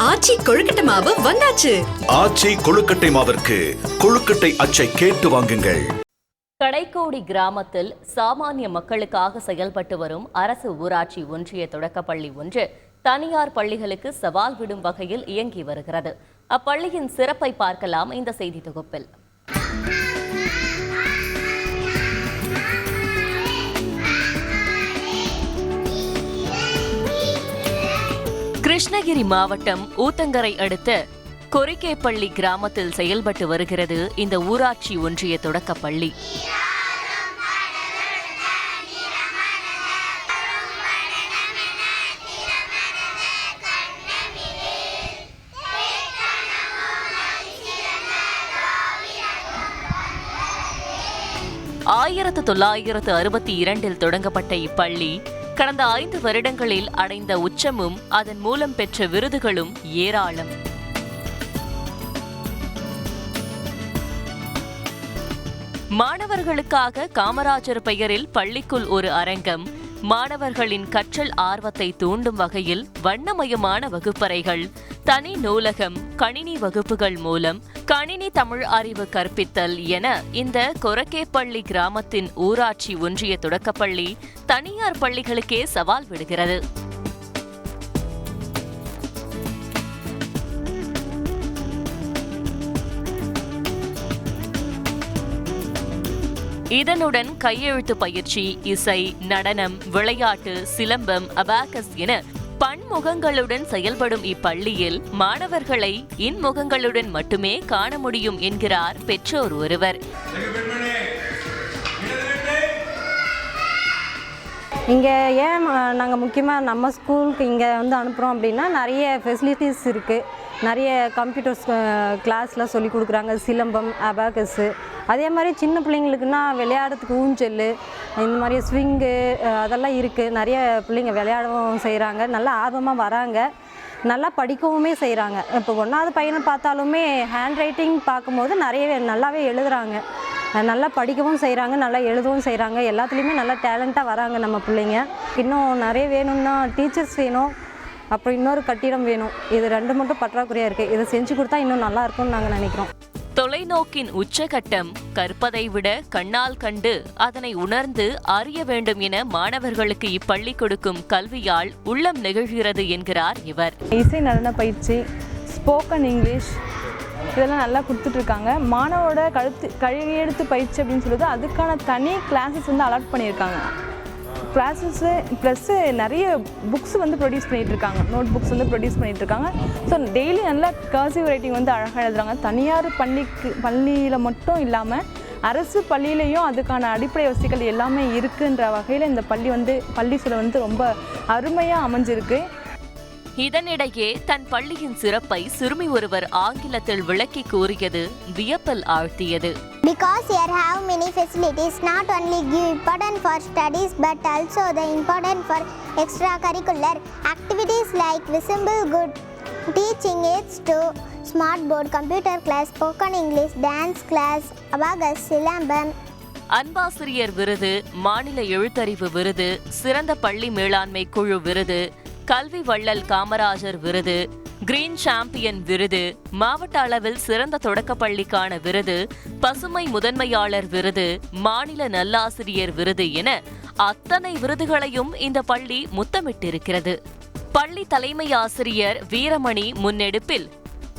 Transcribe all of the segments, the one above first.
ஆச்சி கொழுக்கட்டை மாவு வந்தாச்சு. ஆச்சி கொழுக்கட்டை மாவிற்கு கொழுக்கட்டை அச்சை கேட்டு வாங்குங்கள். கடைக்கோடி கிராமத்தில் சாமானிய மக்களுக்காக செயல்பட்டு வரும் அரசு ஊராட்சி ஒன்றிய தொடக்கப்பள்ளி ஒன்று தனியார் பள்ளிகளுக்கு சவால் விடும் வகையில் இயங்கி வருகிறது. அப்பள்ளியின் சிறப்பை பார்க்கலாம் இந்த செய்தி தொகுப்பில். கிருஷ்ணகிரி மாவட்டம் ஊத்தங்கரை அடுத்த கொரிக்கேப்பள்ளி கிராமத்தில் செயல்பட்டு வருகிறது இந்த ஊராட்சி ஒன்றிய தொடக்கப்பள்ளி. ஆயிரத்து 1962 தொடங்கப்பட்ட இப்பள்ளி கடந்த 5 வருடங்களில் அடைந்த உச்சமும் அதன் மூலம் பெற்ற விருதுகளும் ஏராளம். மாணவர்களுக்காக காமராஜர் பெயரில் பள்ளிக்குள் ஒரு அரங்கம், மாணவர்களின் கற்றல் ஆர்வத்தை தூண்டும் வகையில் வண்ணமயமான வகுப்பறைகள், தனி நூலகம், கணினி வகுப்புகள் மூலம் கணினி தமிழ் அறிவு கற்பித்தல் என இந்த கொரக்கேப்பள்ளி கிராமத்தின் ஊராட்சி ஒன்றிய தொடக்கப்பள்ளி தனியார் பள்ளிகளுக்கே சவால் விடுகிறது. இதனுடன் கையெழுத்து பயிற்சி, இசை, நடனம், விளையாட்டு, சிலம்பம், அபாகஸ் என பன்முகங்களுடன் செயல்படும் இப்பள்ளியில் மாணவர்களை இன்முகங்களுடன் மட்டுமே காண முடியும் என்கிறார் பெற்றோர் ஒருவர். இங்கே ஏன் நாங்கள் முக்கியமாக நம்ம ஸ்கூலுக்கு இங்கே அனுப்புகிறோம் அப்படின்னா நிறைய ஃபெசிலிட்டிஸ் இருக்குது. நிறைய கம்ப்யூட்டர்ஸ் கிளாஸ்லாம் சொல்லி கொடுக்குறாங்க, சிலம்பம், அபாகஸு. அதே மாதிரி சின்ன பிள்ளைங்களுக்குன்னா விளையாடுறதுக்கு ஊஞ்சல், இந்த மாதிரி ஸ்விங்கு அதெல்லாம் இருக்குது. நிறைய பிள்ளைங்க விளையாடவும் செய்கிறாங்க, நல்லா ஆர்வமாக வராங்க, நல்லா படிக்கவும் செய்கிறாங்க. இப்போ 1வது பையனை பார்த்தாலுமே ஹேண்ட் ரைட்டிங் பார்க்கும்போது நல்லாவே எழுதுகிறாங்க, நல்லா படிக்கவும் செய்கிறாங்க, நல்லா எழுதவும் செய்கிறாங்க. எல்லாத்துலேயுமே நல்லா டேலண்ட்டாக வராங்க நம்ம பிள்ளைங்க. இன்னும் நிறைய வேணும்னா டீச்சர்ஸ் வேணும், அப்புறம் இன்னொரு கட்டிடம் வேணும். இது 2 மட்டும் பற்றாக்குறையாக இருக்குது. இதை செஞ்சு கொடுத்தா இன்னும் நல்லா இருக்கும்னு நாங்கள் நினைக்கிறோம். தொலைநோக்கின் உச்சகட்டம் கற்பதை விட கண்ணால் கண்டு அதனை உணர்ந்து அறிய வேண்டும் என மாணவர்களுக்கு இப்பள்ளி கொடுக்கும் கல்வியால் உள்ளம் நெகிழ்கிறது என்கிறார் இவர். இசை நடன பயிற்சி, ஸ்போக்கன் இங்கிலீஷ் இதெல்லாம் நல்லா கொடுத்துட்ருக்காங்க. மாணவோட கையெழுத்து பயிற்சி அப்படின்னு சொல்லுறது அதுக்கான தனி கிளாஸஸ் அலாட் பண்ணியிருக்காங்க. கிளாஸஸ்ஸு ப்ளஸ்ஸு நிறைய புக்ஸ் ப்ரொடியூஸ் பண்ணிகிட்ருக்காங்க, நோட் புக்ஸ் ப்ரொடியூஸ் பண்ணிகிட்ருக்காங்க. ஸோ டெய்லி நல்லா கர்சிவ் ரைட்டிங் அழகாக எழுதுறாங்க. தனியார் பள்ளியில் மட்டும் இல்லாமல் அரசு பள்ளியிலையும் அதுக்கான அடிப்படை வசதிகள் எல்லாமே இருக்குன்ற வகையில் இந்த பள்ளி சூழல் ரொம்ப அருமையாக அமைஞ்சிருக்கு. இதனிடையே தன் பள்ளியின் சிறப்பை சிறுமி ஒருவர் ஆங்கிலத்தில் விளக்கி கூறியது வியப்பில் ஆழ்த்தியது. Because here have many facilities, not only give important for studies but also the important for extracurricular activities like visible good teaching aids to smart board, computer class, spoken English, dance class, abagus, silambam. அன்பாசிரியர் விருது, மாநில எழுத்தறிவு விருது, சிறந்த பள்ளி மேலாண்மை குழு விருது, கல்வி வள்ளல் காமராஜர் விருது, கிரீன் சாம்பியன் விருது, மாவட்ட அளவில் சிறந்த தொடக்கப்பள்ளிக்கான விருது, பசுமை முதன்மையாளர் விருது, மாநில நல்லாசிரியர் விருது என அத்தனை விருதுகளையும் இந்த பள்ளி முத்தமிட்டிருக்கிறது. பள்ளி தலைமை ஆசிரியர் வீரமணி முன்னெடுப்பில்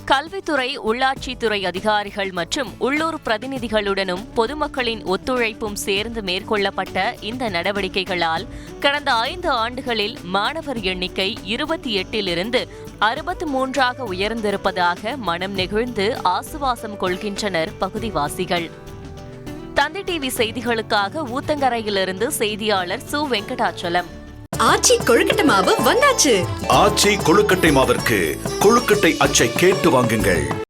கல்வித்துறை, உள்ளாட்சித்துறை அதிகாரிகள் மற்றும் உள்ளூர் பிரதிநிதிகளுடனும் பொதுமக்களின் ஒத்துழைப்பும் சேர்ந்து மேற்கொள்ளப்பட்ட இந்த நடவடிக்கைகளால் கடந்த 5 ஆண்டுகளில் மாணவர் எண்ணிக்கை 28 63 உயர்ந்திருப்பதாக மனம் நெகிழ்ந்து ஆசுவாசம் கொள்கின்றனர் பகுதிவாசிகள். தந்தி டிவி செய்திகளுக்காக ஊத்தங்கரையிலிருந்து செய்தியாளர் சு வெங்கடாச்சலம். ஆச்சி கொழுக்கட்டை மாவு வந்தாச்சு. ஆச்சி கொழுக்கட்டை மாவிற்கு கொழுக்கட்டை அச்சை கேட்டு வாங்குங்கள்.